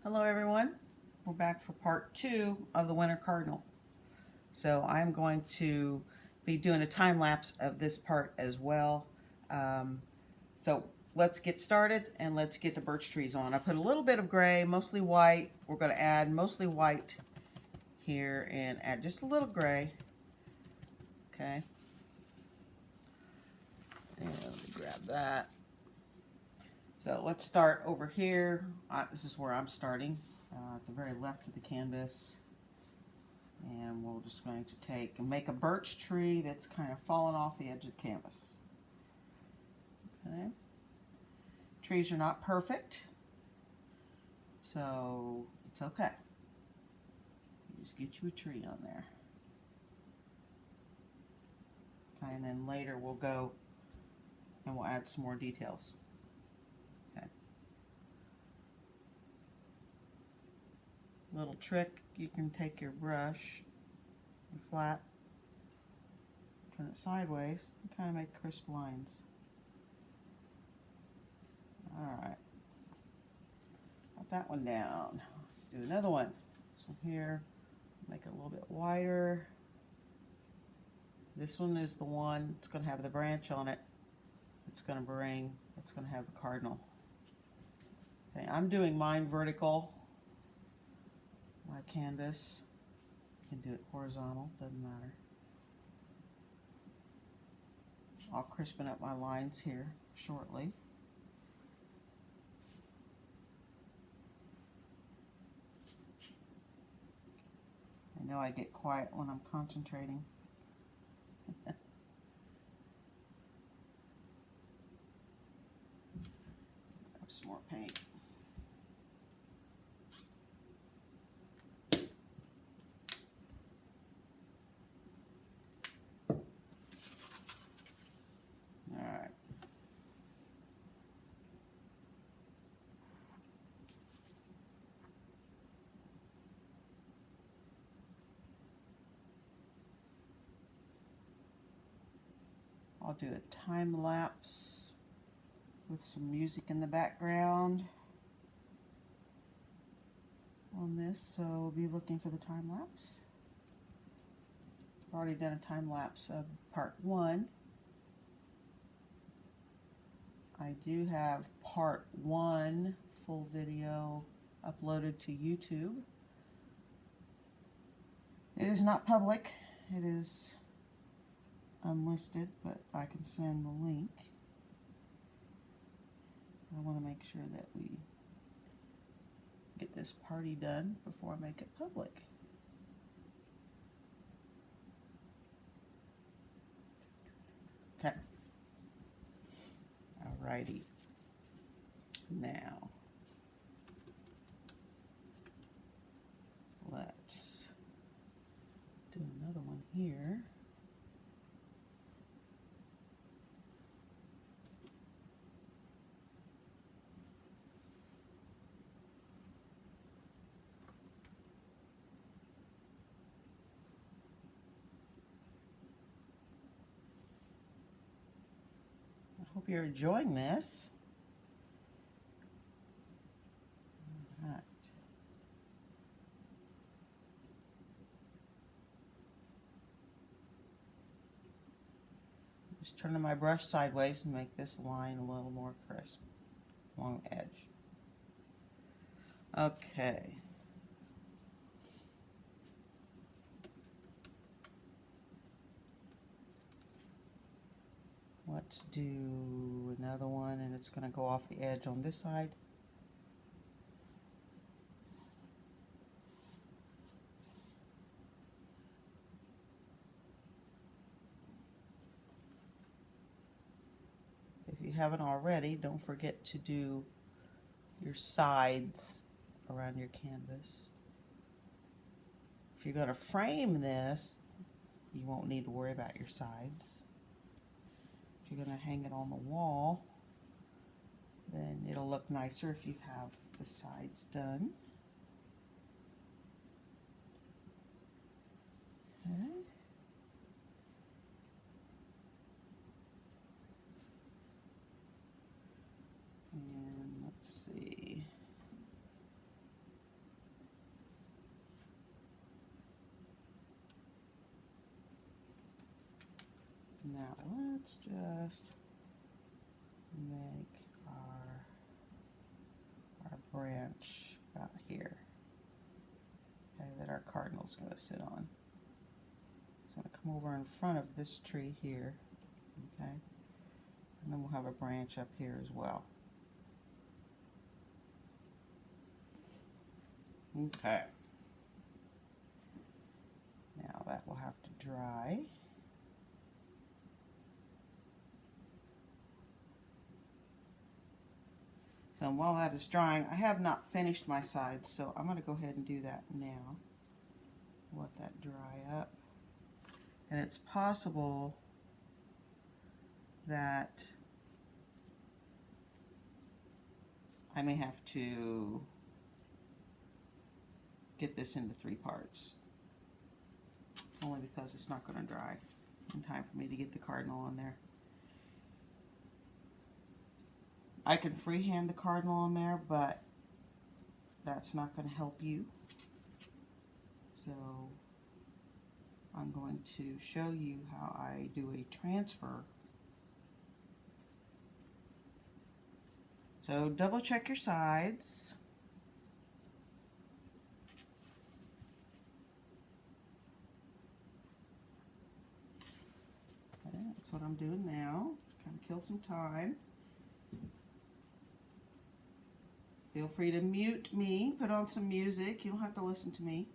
Hello everyone, we're back for part 2 of the Winter Cardinal. So I'm going to be doing a time lapse of this part as well. So let's get started and let's get the birch trees on. I put a little bit of gray, mostly white. We're going to add mostly white here and add just a little gray. Okay. And let me grab that. So let's start over here. This is where I'm starting, at the very left of the canvas. And we're just going to take and make a birch tree that's kind of fallen off the edge of the canvas. Okay. Trees are not perfect, so it's okay. You just get you a tree on there. Okay, and then later we'll go and we'll add some more details. Okay. Little trick, you can take your brush and flat, turn it sideways, and kind of make crisp lines. Alright, got that one down. Let's do another one. This one here, make it a little bit wider. This one is the one that's going to have the branch on it. It's going to have the cardinal. Okay, I'm doing mine vertical. My canvas. You can do it horizontal, doesn't matter. I'll crispen up my lines here shortly. I know I get quiet when I'm concentrating. Grab some more paint. Alright. I'll do a time lapse with some music in the background on this, so we'll be looking for the time lapse. I've already done a time lapse of part 1. I do have part 1 full video uploaded to YouTube. It is not public, it is unlisted, but I can send the link. I want to make sure that we get this party done before I make it public. Okay. Alrighty. Now, let's do another one here. I hope you're enjoying this. All right. Just turning my brush sideways and make this line a little more crisp along the edge. Okay. Let's do another one, and it's going to go off the edge on this side. If you haven't already, don't forget to do your sides around your canvas. If you're going to frame this, you won't need to worry about your sides. If you're going to hang it on the wall, then it'll look nicer if you have the sides done. Okay. And let's see. Now let's just make our branch about here, okay, that our cardinal's going to sit on. It's going to come over in front of this tree here, okay, and then we'll have a branch up here as well. Okay. Now that will have to dry. So while that is drying, I have not finished my sides, so I'm going to go ahead and do that now. Let that dry up. And it's possible that I may have to get this into 3 parts. Only because it's not going to dry in time for me to get the cardinal on there. I can freehand the cardinal on there, but that's not going to help you. So I'm going to show you how I do a transfer. So double check your sides. Okay, that's what I'm doing now. Kind of kill some time. Feel free to mute me, put on some music. You don't have to listen to me.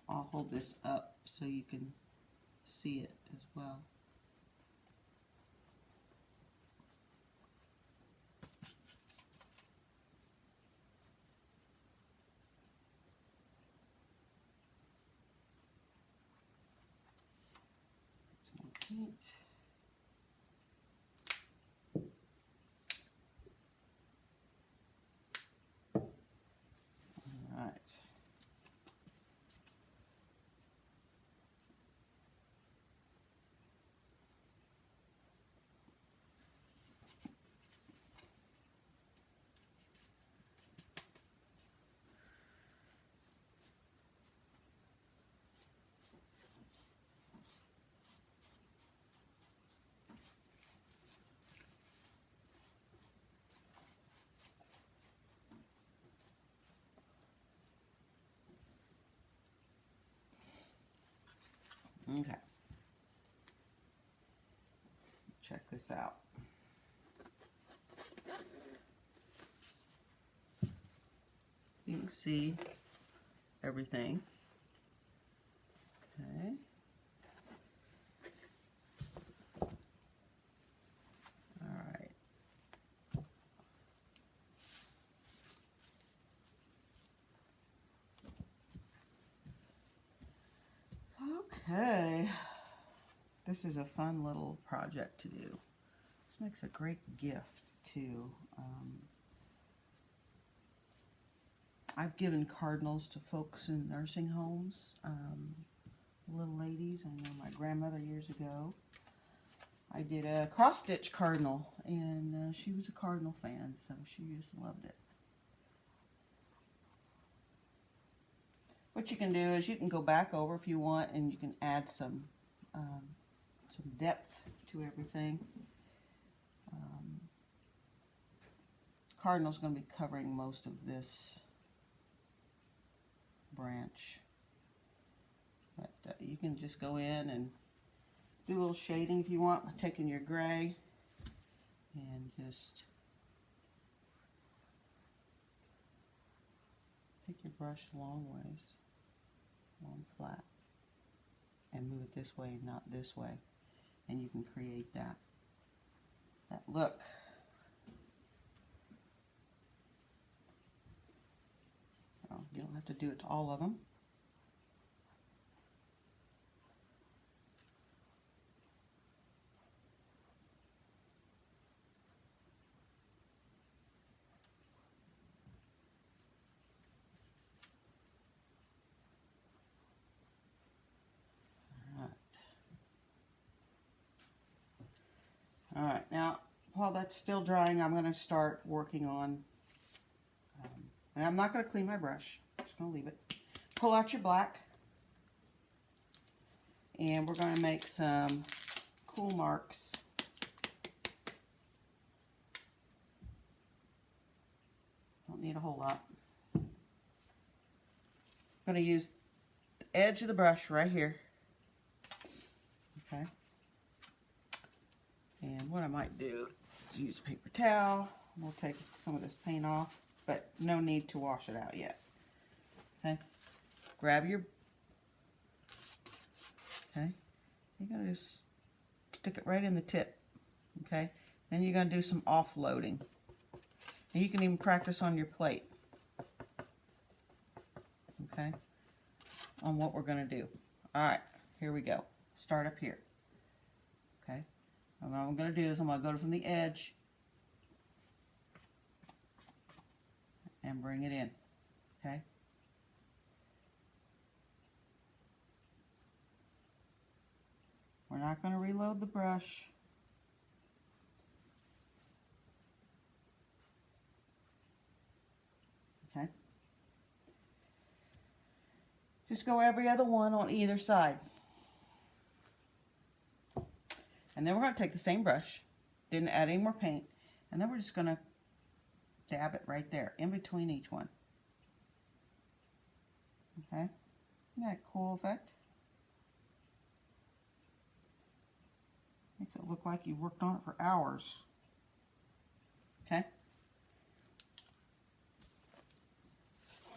I'll hold this up so you can see it as well. Paint. All right. Okay. Check this out. You can see everything. Okay. All right. Okay. This is a fun little project to do. This makes a great gift too. I've given cardinals to folks in nursing homes, little ladies. I know my grandmother years ago. I did a cross-stitch cardinal, and she was a cardinal fan, so she just loved it. What you can do is you can go back over if you want, and you can add some depth to everything. Cardinal's going to be covering most of this branch, but you can just go in and do a little shading if you want by taking your gray and just take your brush long ways, long flat, and move it this way, not this way, and you can create that look. Well, you don't have to do it to all of them. All right, now while that's still drying, I'm going to start working on, and I'm not going to clean my brush. I'm just going to leave it. Pull out your black, and we're going to make some cool marks. Don't need a whole lot. I'm going to use the edge of the brush right here. Okay. And what I might do is use a paper towel. We'll take some of this paint off, but no need to wash it out yet. Okay. Grab your, okay. You're going to just stick it right in the tip. Okay. Then you're going to do some offloading. And you can even practice on your plate. Okay. On what we're going to do. All right. Here we go. Start up here. Okay. And what I'm going to do is I'm going to go from the edge and bring it in. Okay. We're not going to reload the brush. Okay. Just go every other one on either side. And then we're going to take the same brush, didn't add any more paint, and then we're just going to dab it right there, in between each one. Okay? Isn't that a cool effect? Makes it look like you've worked on it for hours. Okay?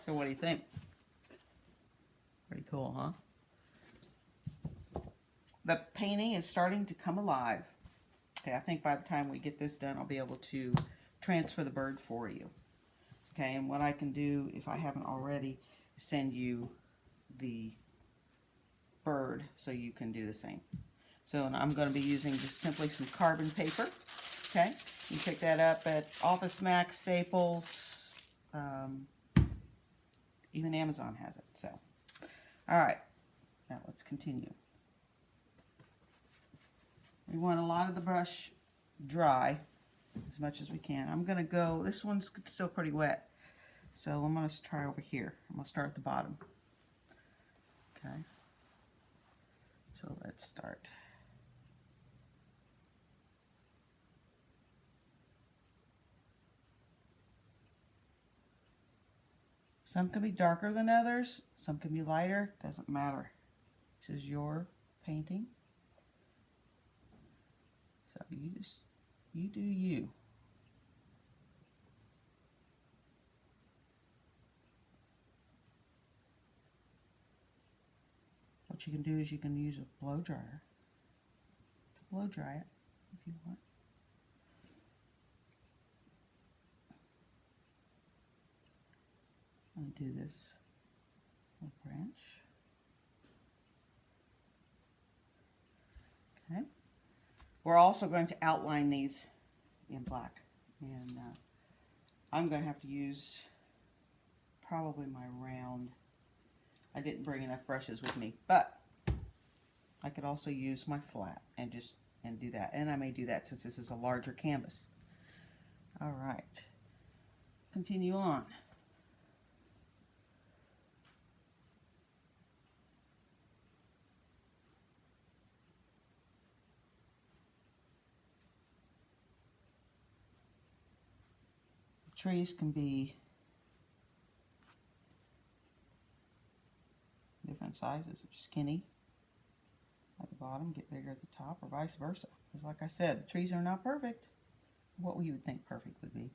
So what do you think? Pretty cool, huh? The painting is starting to come alive. Okay, I think by the time we get this done, I'll be able to transfer the bird for you. Okay, and what I can do, if I haven't already, is send you the bird so you can do the same. So I'm going to be using just simply some carbon paper. Okay, you can pick that up at Office Max, Staples, even Amazon has it. So, all right, now let's continue. We want a lot of the brush dry as much as we can. I'm going to go, this one's still pretty wet, so I'm going to try over here. I'm going to start at the bottom. Okay, so let's start. Some can be darker than others, some can be lighter, doesn't matter. This is your painting. So you do you. What you can do is you can use a blow dryer to blow dry it if you want. I'm going to do this little branch. Okay. We're also going to outline these in black, and I'm going to have to use probably my round. I didn't bring enough brushes with me, but I could also use my flat and do that, and I may do that since this is a larger canvas. All right, continue on. Trees can be different sizes, skinny at the bottom, get bigger at the top, or vice versa. Because like I said, the trees are not perfect. What you would think perfect would be.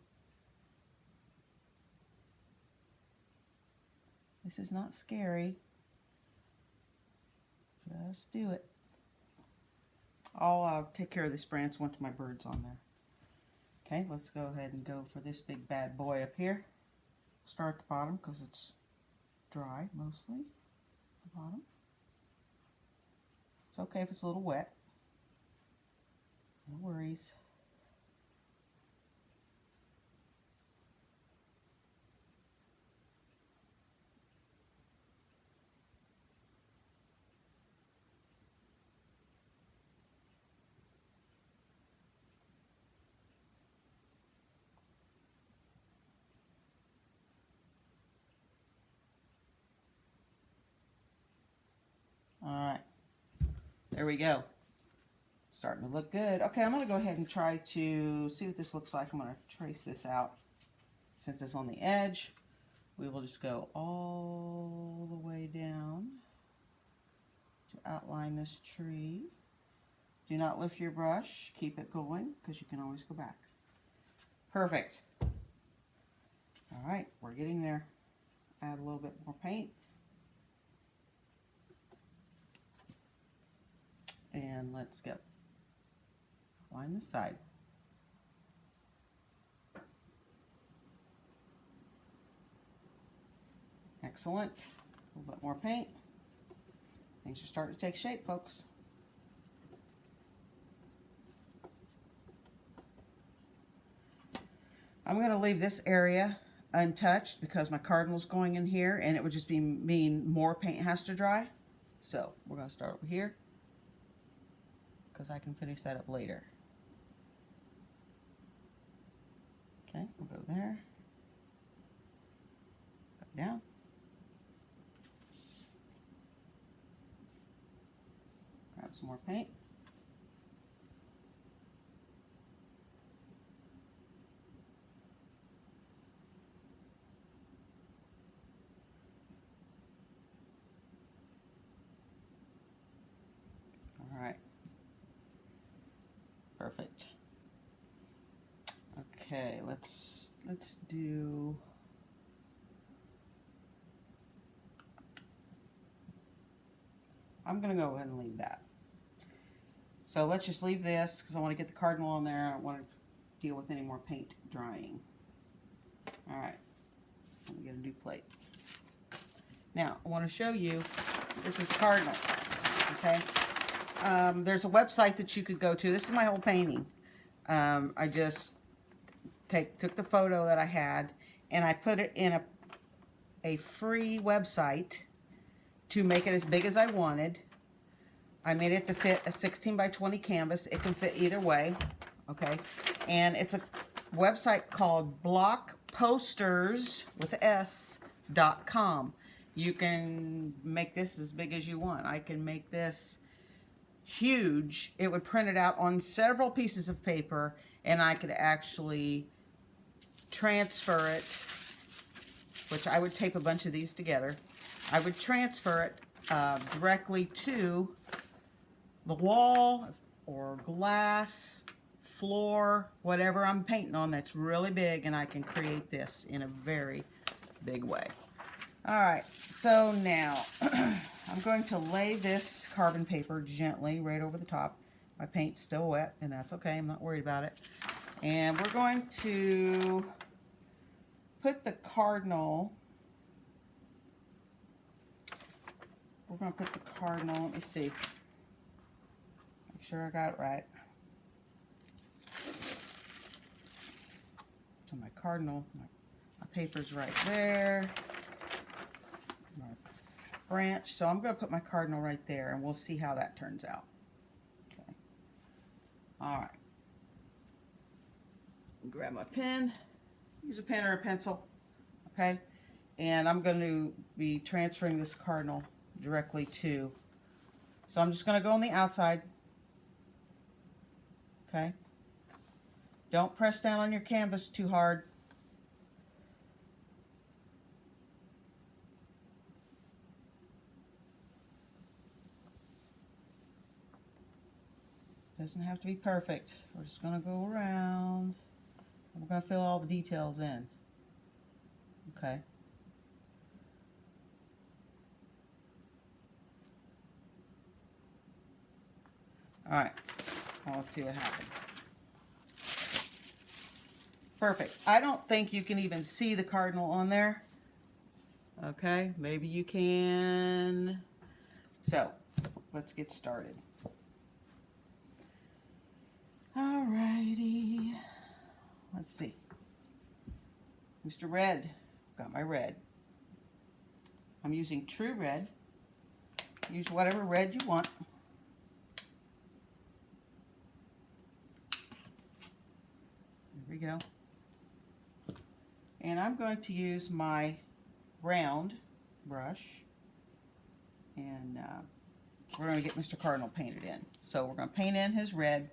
This is not scary. Just do it. I'll take care of this branch once my bird's on there. Okay, let's go ahead and go for this big bad boy up here. Start at the bottom because it's dry mostly. The bottom. It's okay if it's a little wet. No worries. There we go. Starting to look good. Okay, I'm going to go ahead and try to see what this looks like. I'm going to trace this out. Since it's on the edge, we will just go all the way down to outline this tree. Do not lift your brush. Keep it going because you can always go back. Perfect. All right, we're getting there. Add a little bit more paint. And let's go. Line the side. Excellent. A little bit more paint. Things are starting to take shape, folks. I'm going to leave this area untouched because my cardinal's going in here, and it would just mean more paint has to dry. So we're going to start over here because I can finish that up later. Okay, we'll go there. Go down. Grab some more paint. All right. Perfect. Okay, let's do I'm going to go ahead and leave that. So let's just leave this because I want to get the cardinal on there. I don't want to deal with any more paint drying. All right, let me get a new plate. Now, I want to show you, this is the cardinal, okay? There's a website that you could go to. This is my whole painting. I just took the photo that I had and I put it in a free website to make it as big as I wanted. I made it to fit a 16 by 20 canvas. It can fit either way, okay? And it's a website called blockposters.com. You can make this as big as you want. I can make this huge. It would print it out on several pieces of paper, and I could actually transfer it, which I would tape a bunch of these together. I would transfer it directly to the wall or glass, floor, whatever I'm painting on that's really big, and I can create this in a very big way. All right, so now I'm going to lay this carbon paper gently right over the top. My paint's still wet, and that's okay. I'm not worried about it. And we're going to put the cardinal, let me see. Make sure I got it right. So my cardinal, my paper's right there. My branch. So I'm going to put my cardinal right there, and we'll see how that turns out. Okay. All right. Grab my pen. Use a pen or a pencil. Okay. And I'm going to be transferring this cardinal directly to. So I'm just going to go on the outside. Okay. Don't press down on your canvas too hard. Doesn't have to be perfect. We're just going to go around. We're going to fill all the details in. Okay. All right. Well, let's see what happens. Perfect. I don't think you can even see the cardinal on there. Okay, maybe you can. So, let's get started. Alrighty. Let's see. Mr. Red. Got my red. I'm using true red. Use whatever red you want. There we go. And I'm going to use my round brush and we're going to get Mr. Cardinal painted in. So we're going to paint in his red,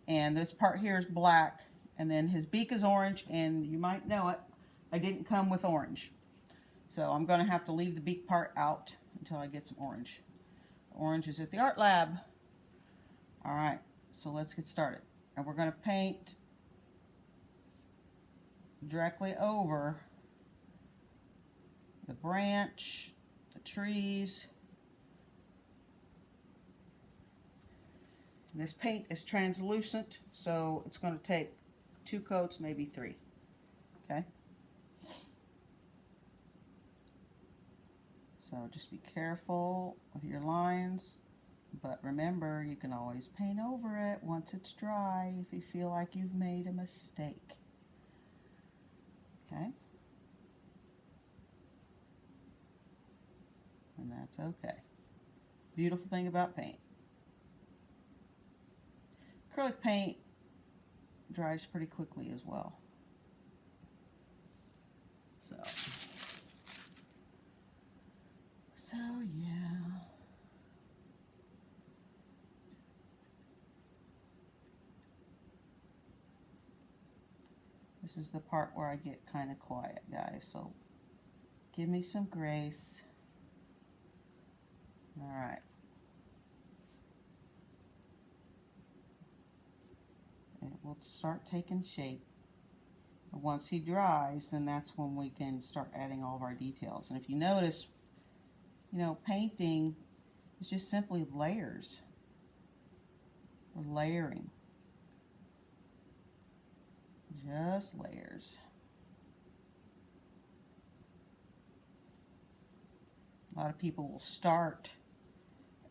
and this part here is black, and then his beak is orange, and you might know it, I didn't come with orange. So I'm going to have to leave the beak part out until I get some orange. Orange is at the art lab. All right, so let's get started. And we're going to paint directly over the branch, the trees. This paint is translucent, so it's going to take 2 coats, maybe 3. Okay? So just be careful with your lines, but remember, you can always paint over it once it's dry if you feel like you've made a mistake. Okay? And that's okay. Beautiful thing about paint. Acrylic paint dries pretty quickly as well. So yeah. This is the part where I get kind of quiet, guys, so give me some grace. All right. It will start taking shape. Once he dries, then that's when we can start adding all of our details. And if you notice, you know, painting is just simply layers. We're layering. Just layers. A lot of people will start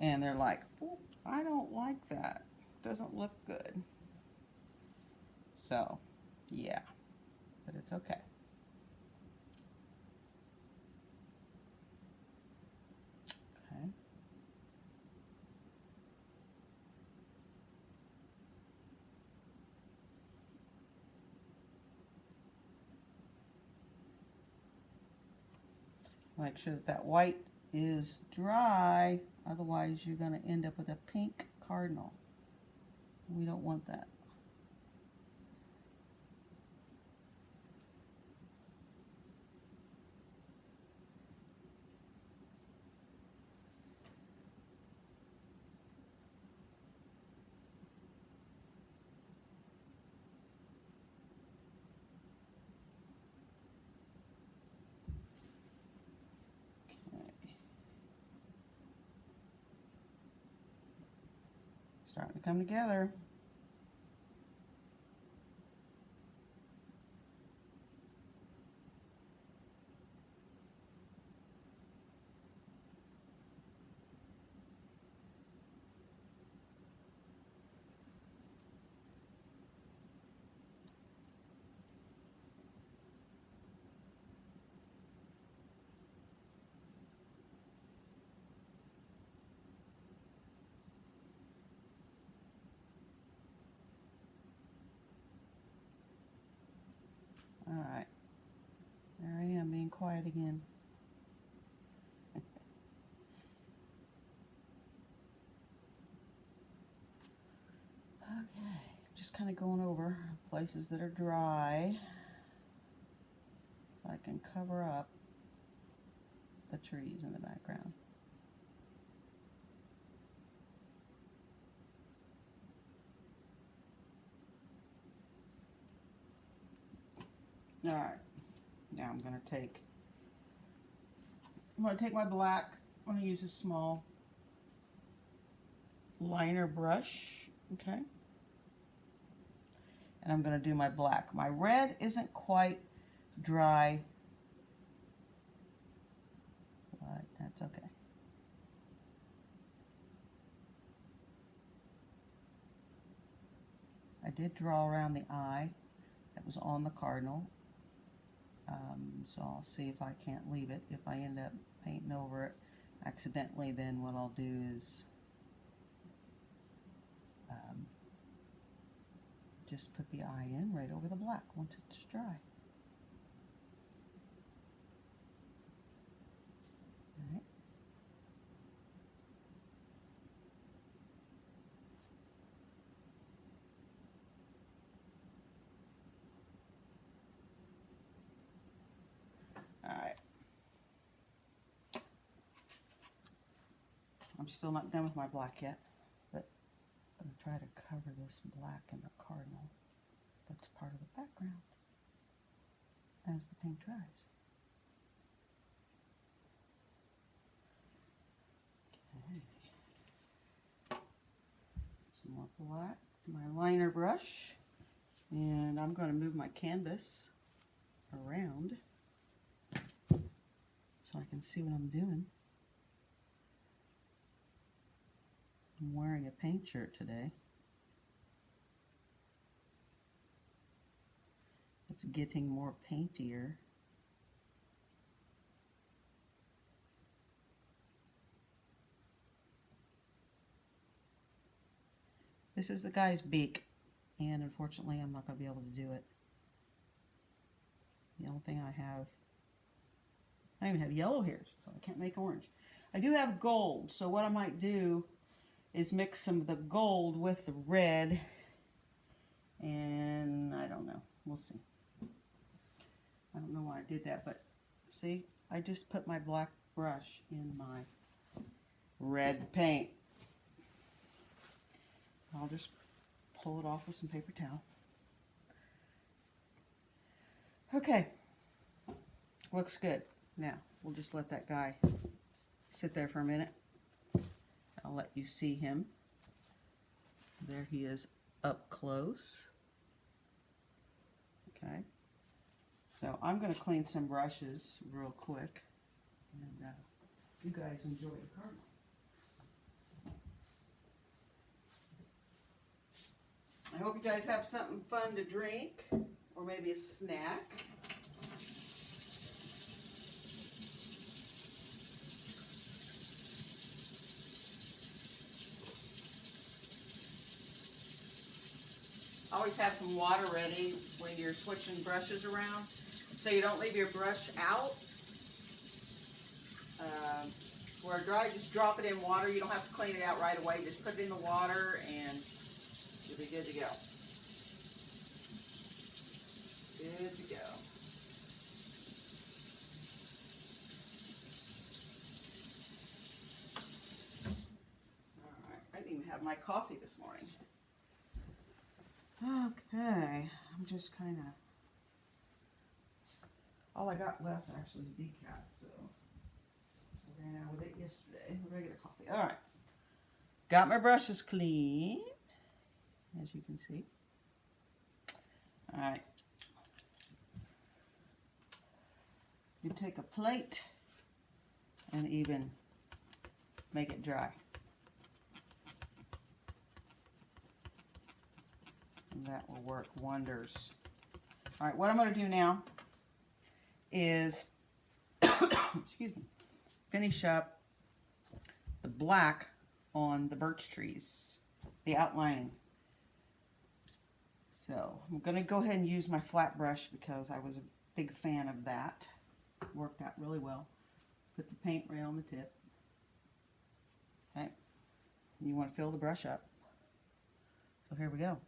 and they're like, oh, I don't like that. It doesn't look good. So, yeah, but it's okay. Okay. Make sure that that white is dry, otherwise you're going to end up with a pink cardinal. We don't want that. Starting to come together. All right. There I am, being quiet again. Okay, just kind of going over places that are dry so I can cover up the trees in the background. All right, now I'm going to take my black. I'm going to use a small liner brush, okay? And I'm going to do my black. My red isn't quite dry, but that's okay. I did draw around the eye that was on the cardinal. So I'll see if I can't leave it. If I end up painting over it accidentally, then what I'll do is just put the eye in right over the black once it's dry. All right. I'm still not done with my black yet, but I'm going to try to cover this black in the Cardinal. That's part of the background as the paint dries. Okay. Some more black to my liner brush, and I'm going to move my canvas around so I can see what I'm doing. I'm wearing a paint shirt today. It's getting more paintier. This is the guy's beak, and unfortunately I'm not going to be able to do it. The only thing I don't even have yellow hairs, so I can't make orange. I do have gold, so what I might do is mix some of the gold with the red, and I don't know. We'll see. I don't know why I did that, but see, I just put my black brush in my red paint. I'll just pull it off with some paper towel. Okay, looks good. Now, we'll just let that guy sit there for a minute. I'll let you see him. There he is up close. Okay, so I'm going to clean some brushes real quick, and you guys enjoy the Cardinal. I hope you guys have something fun to drink, or maybe a snack. Always have some water ready when you're switching brushes around, so you don't leave your brush out. Where dry, just drop it in water. You don't have to clean it out right away. Just put it in the water and you'll be good to go. Good to go. Alright, I didn't even have my coffee this morning. Okay, I'm just kind of, all I got left actually is decaf, so I ran out of it yesterday, regular coffee. Alright, got my brushes clean, as you can see. Alright, you take a plate and even make it dry. And that will work wonders. All right, what I'm going to do now is excuse me, finish up the black on the birch trees, the outlining. So I'm going to go ahead and use my flat brush because I was a big fan of that. It worked out really well. Put the paint right on the tip. Okay, and you want to fill the brush up. So here we go.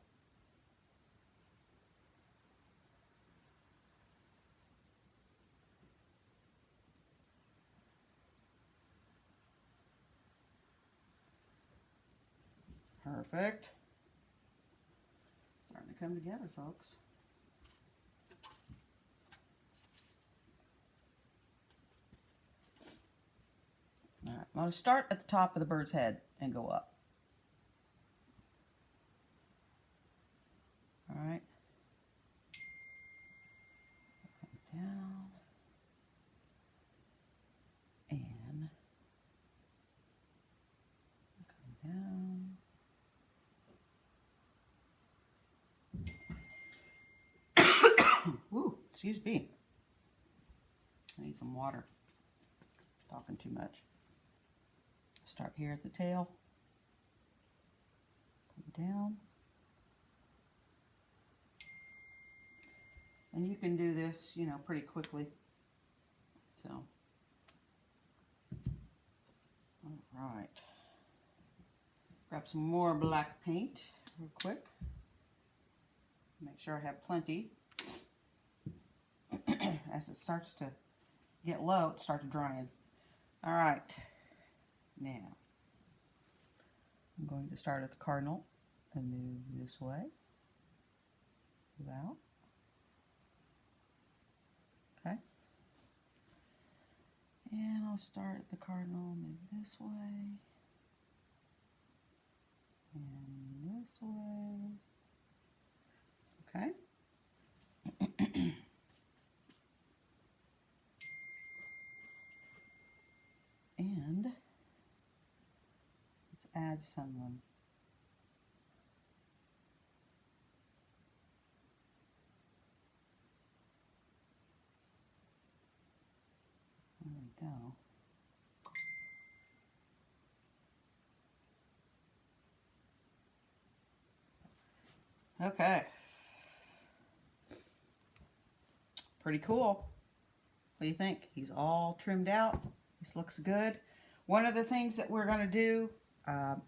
Perfect. Starting to come together, folks. All right, I'm going to start at the top of the bird's head and go up. All right. Come down. And come down. Woo, excuse me. I need some water. Talking too much. Start here at the tail. Come down. And you can do this, you know, pretty quickly. So, all right. Grab some more black paint real quick. Make sure I have plenty. As it starts to get low, it starts drying. All right. Now, I'm going to start at the cardinal and move this way, move out. Okay. And I'll start at the cardinal, move this way, and this way. Okay. And let's add someone. There we go. Okay. Pretty cool. What do you think? He's all trimmed out. This looks good. One of the things that we're going to do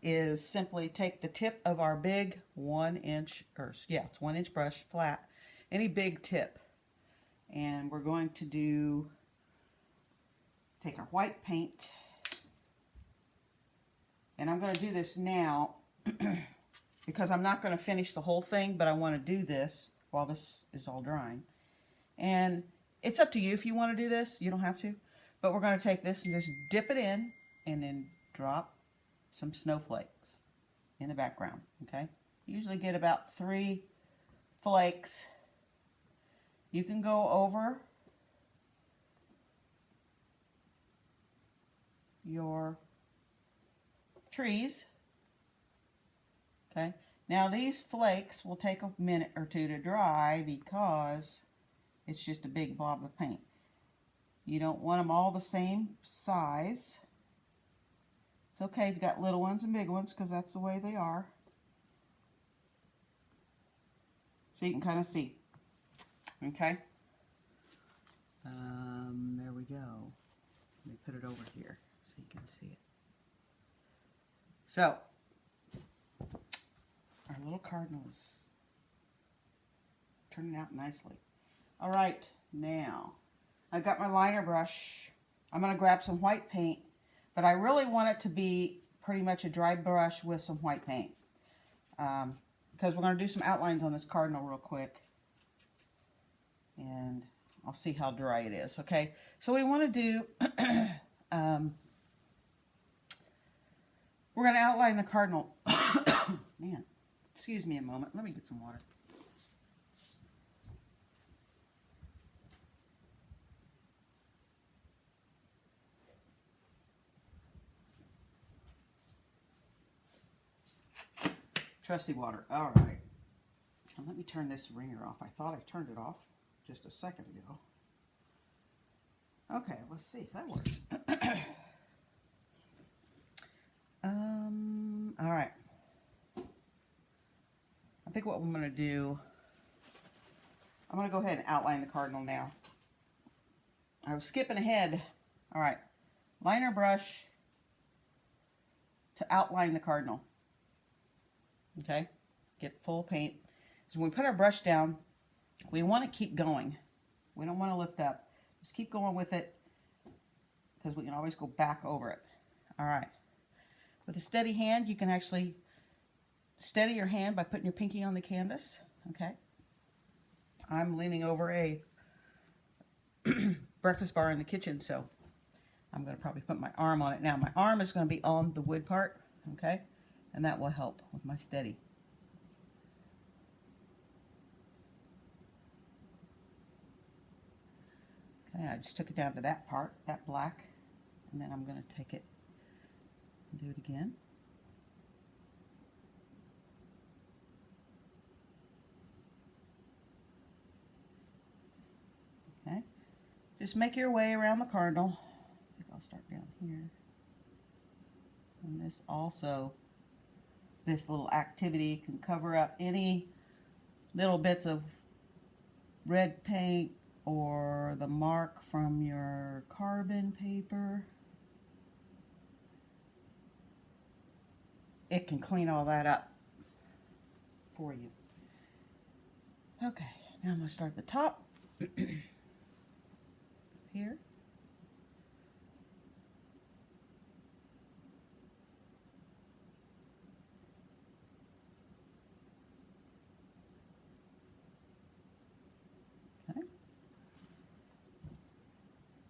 is simply take the tip of our big 1-inch, or yeah, it's 1-inch brush, flat, any big tip. And we're going to take our white paint. And I'm going to do this now because I'm not going to finish the whole thing, but I want to do this while this is all drying. And it's up to you if you want to do this. You don't have to. But we're going to take this and just dip it in and then drop some snowflakes in the background. Okay? Usually get about 3 flakes. You can go over your trees. Okay? Now these flakes will take a minute or two to dry because it's just a big blob of paint. You don't want them all the same size. It's okay if you've got little ones and big ones because that's the way they are. So you can kind of see. Okay? There we go. Let me put it over here so you can see it. So, our little cardinal is turning out nicely. All right, now I've got my liner brush. I'm going to grab some white paint, but I really want it to be pretty much a dry brush with some white paint because we're going to do some outlines on this cardinal real quick, and I'll see how dry it is. Okay, so we want to do we're going to outline the cardinal. Man, excuse me a moment. Let me get some water. Trusty water. All right. Now let me turn this ringer off. I thought I turned it off just a second ago. Okay, let's see if that works. All right. I think what I'm going to do, I'm going to go ahead and outline the cardinal now. I was skipping ahead. All right. Liner brush to outline the cardinal. Okay, get full paint. So when we put our brush down, we want to keep going. We don't want to lift up. Just keep going with it because we can always go back over it. All right. With a steady hand, you can actually steady your hand by putting your pinky on the canvas. Okay. I'm leaning over a breakfast bar in the kitchen, so I'm going to probably put my arm on it now. My arm is going to be on the wood part. Okay. And that will help with my steady. Okay, I just took it down to that part, that black, and then I'm going to take it and do it again. Okay, just make your way around the cardinal. I think I'll start down here. And this also, this little activity can cover up any little bits of red paint or the mark from your carbon paper. It can clean all that up for you. Okay, now I'm going to start at the top. Here.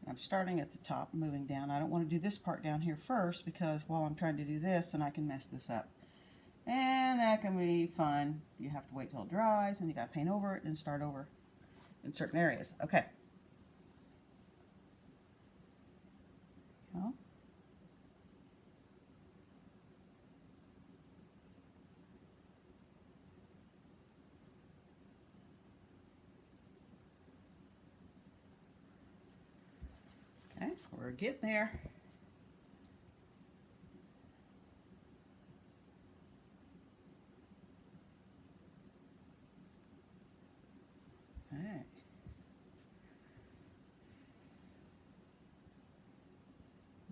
I'm starting at the top, moving down. I don't want to do this part down here first because while I'm trying to do this, then I can mess this up. And that can be fun. You have to wait till it dries, and you got to paint over it and start over in certain areas. Okay. Well, okay, we're getting there. Okay.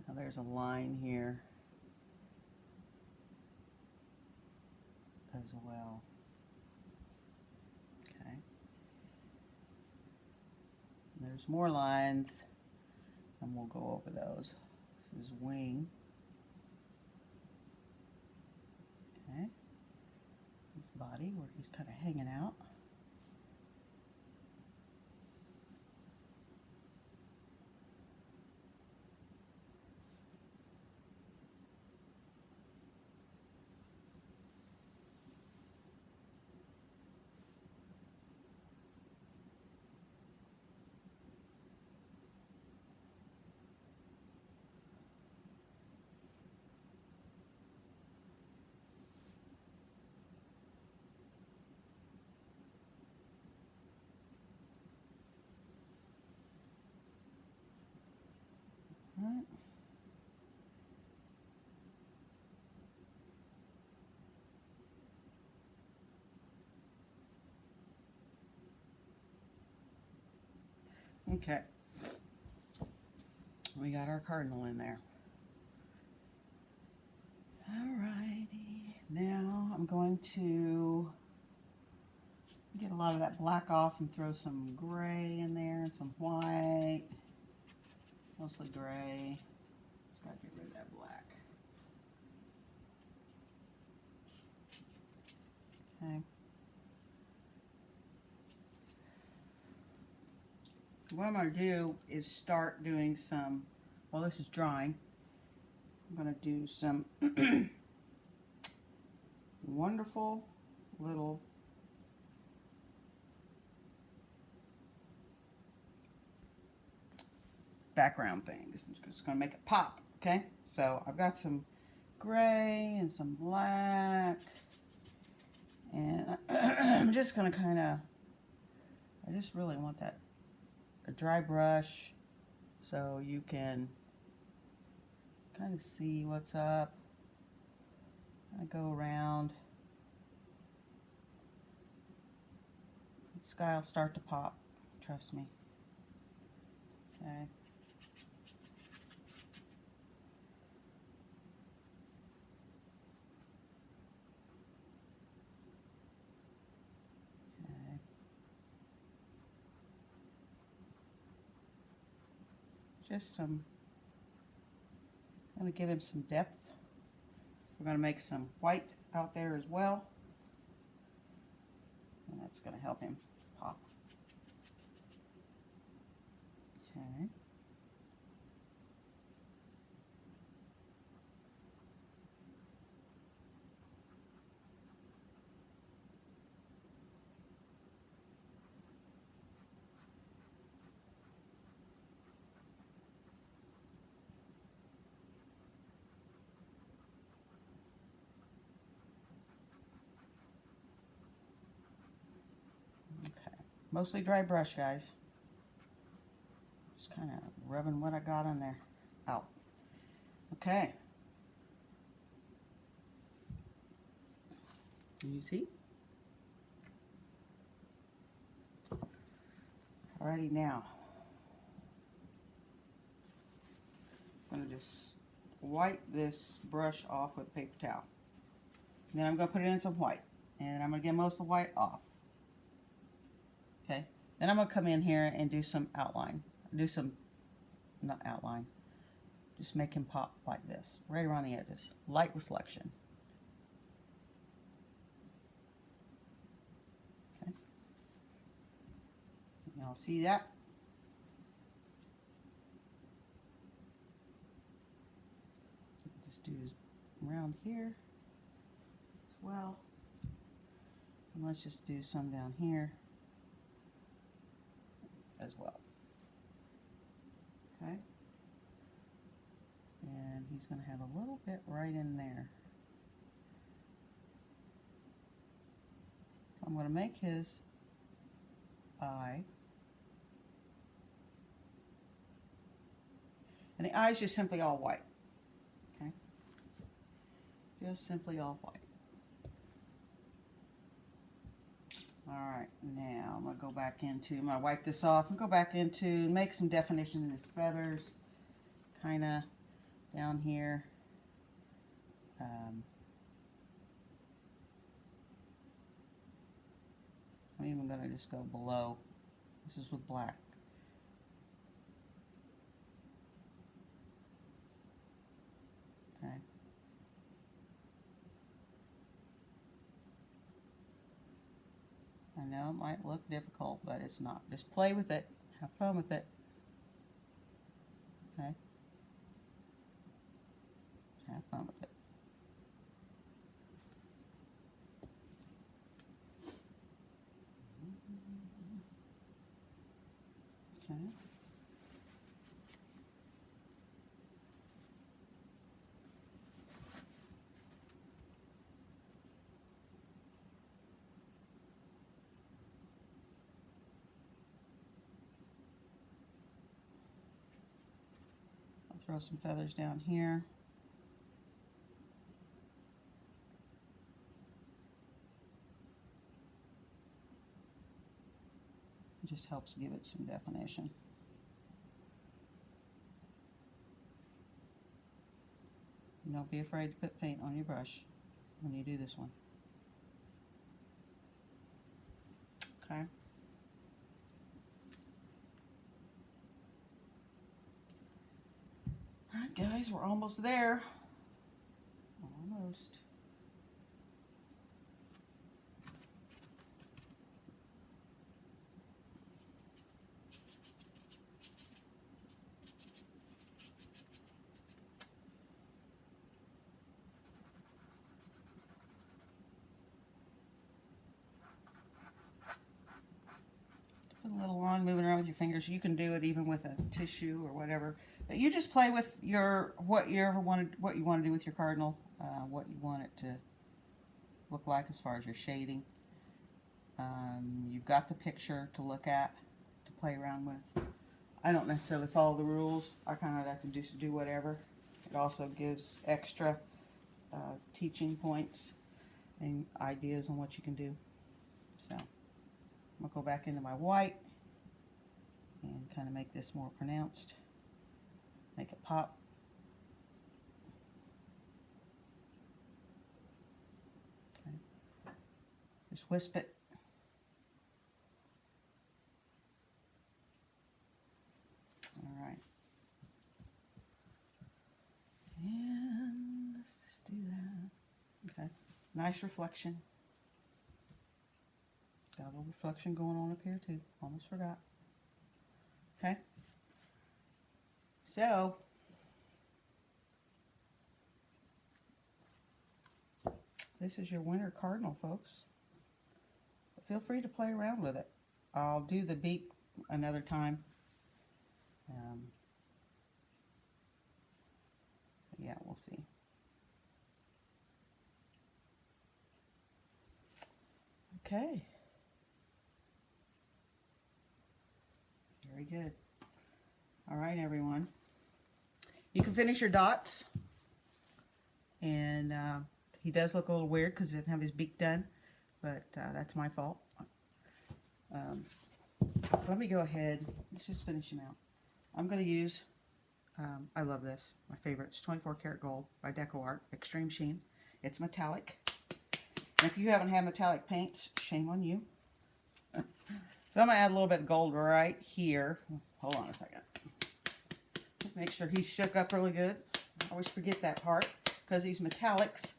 Now there's a line here as well. Okay. There's more lines, and we'll go over those. This is wing. Okay. His body, where he's kind of hanging out. All right. Okay. We got our cardinal in there. Alrighty. Now I'm going to get a lot of that black off and throw some gray in there and some white. Mostly gray. Just gotta get rid of that black. Okay. What I'm going to do is start doing some, while this is drying, I'm going to do some wonderful little background things. I'm just going to make it pop, okay? So I've got some gray and some black, and I'm just going to kind of, I just really want that, a dry brush, so you can kind of see what's up. I go around. The sky will start to pop, trust me. Okay. Okay. Just some, I'm going to give him some depth. We're going to make some white out there as well. And that's going to help him pop. Okay. Okay. Mostly dry brush, guys. Just kind of rubbing what I got on there out. Okay. You see? Alrighty, now I'm going to just wipe this brush off with a paper towel. And then I'm going to put it in some white. And I'm going to get most of the white off. Okay. Then I'm going to come in here and do some outline. Do some, not outline, just make him pop like this, right around the edges. Light reflection. Okay. Y'all see that? do around here as well. And let's just do some down here as well. Okay. And he's going to have a little bit right in there. So I'm going to make his eye. And the eye is just simply all white. Okay? Just simply all white. Alright, now I'm going to go back into, I'm going to wipe this off and go back into, make some definition in his feathers. Kind of down here. I'm even going to just go below. This is with black. Okay. I know it might look difficult, but it's not. Just play with it. Have fun with it. Okay. Have fun with it. Okay. I'll throw some feathers down here. It just helps give it some definition. And don't be afraid to put paint on your brush when you do this one. Okay. Alright guys, we're almost there. Almost. Put a little on, moving around with your fingers. You can do it even with a tissue or whatever. But you just play with your what you want to do with your cardinal, what you want it to look like as far as your shading. You've got the picture to look at, to play around with. I don't necessarily follow the rules. I kind of like to just do whatever. It also gives extra teaching points and ideas on what you can do. So I'm going to go back into my white and kind of make this more pronounced. Make it pop. Okay. Just wisp it. Alright. And let's just do that. Okay. Nice reflection. Got a little reflection going on up here too. Almost forgot. Okay. So, this is your winter cardinal, folks. But feel free to play around with it. I'll do the beak another time. Yeah, we'll see. Okay. Very good. All right, everyone. You can finish your dots. And he does look a little weird because he didn't have his beak done. But that's my fault. Let me go ahead. Let's just finish him out. I'm going to use, I love this. My favorite. It's 24 karat gold by Deco Art. Extreme Sheen. It's metallic. And if you haven't had metallic paints, shame on you. So I'm going to add a little bit of gold right here. Hold on a second. Make sure he's shook up really good. I always forget that part because these metallics,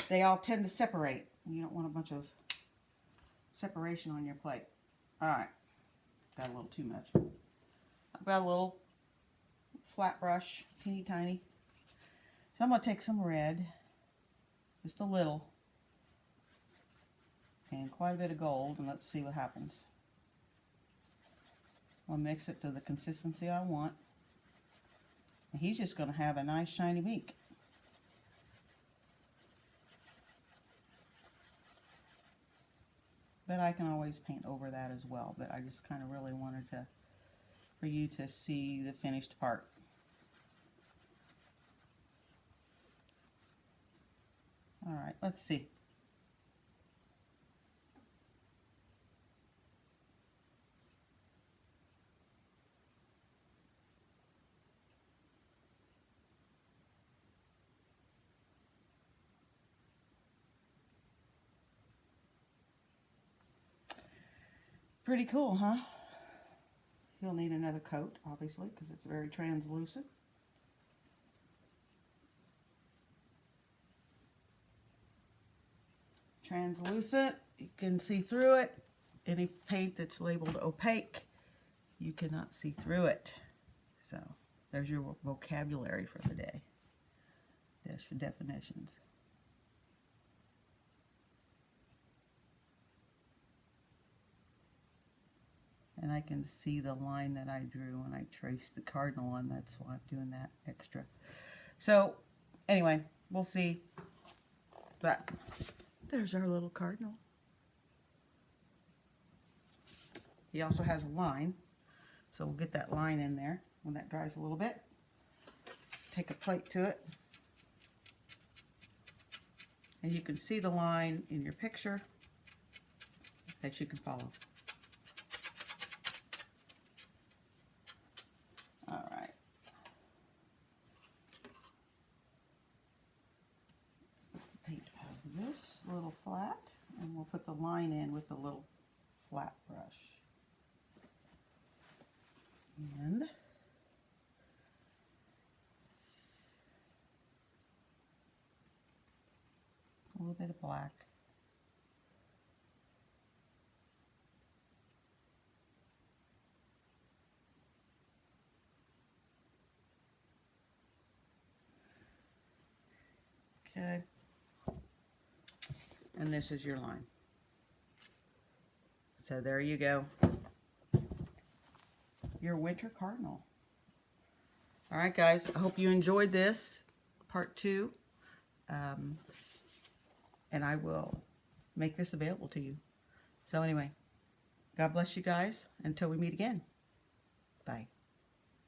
they all tend to separate. You don't want a bunch of separation on your plate. Alright. Got a little too much. I've got a little flat brush, teeny tiny. So So I'm going to take some red, just a little, and quite a bit of gold, and let's see what happens. I'll mix it to the consistency I want. And he's just going to have a nice shiny beak. But I can always paint over that as well, but I just kind of really wanted for you to see the finished part. All right, let's see. Pretty cool, huh? You'll need another coat, obviously, because it's very translucent. Translucent, you can see through it. Any paint that's labeled opaque, you cannot see through it. So there's your vocabulary for the day. That's your definitions. And I can see the line that I drew when I traced the cardinal, and that's why I'm doing that extra. So anyway, we'll see. But there's our little cardinal. He also has a line, so we'll get that line in there when that dries a little bit. Let's take a plate to it. And you can see the line in your picture that you can follow. All right. Let's get the paint out of this little flat, and we'll put the line in with the little flat brush. And a little bit of black. Okay. And this is your line. So there you go. Your winter cardinal. All right, guys. I hope you enjoyed this part 2. And I will make this available to you. So anyway, God bless you guys. Until we meet again. Bye.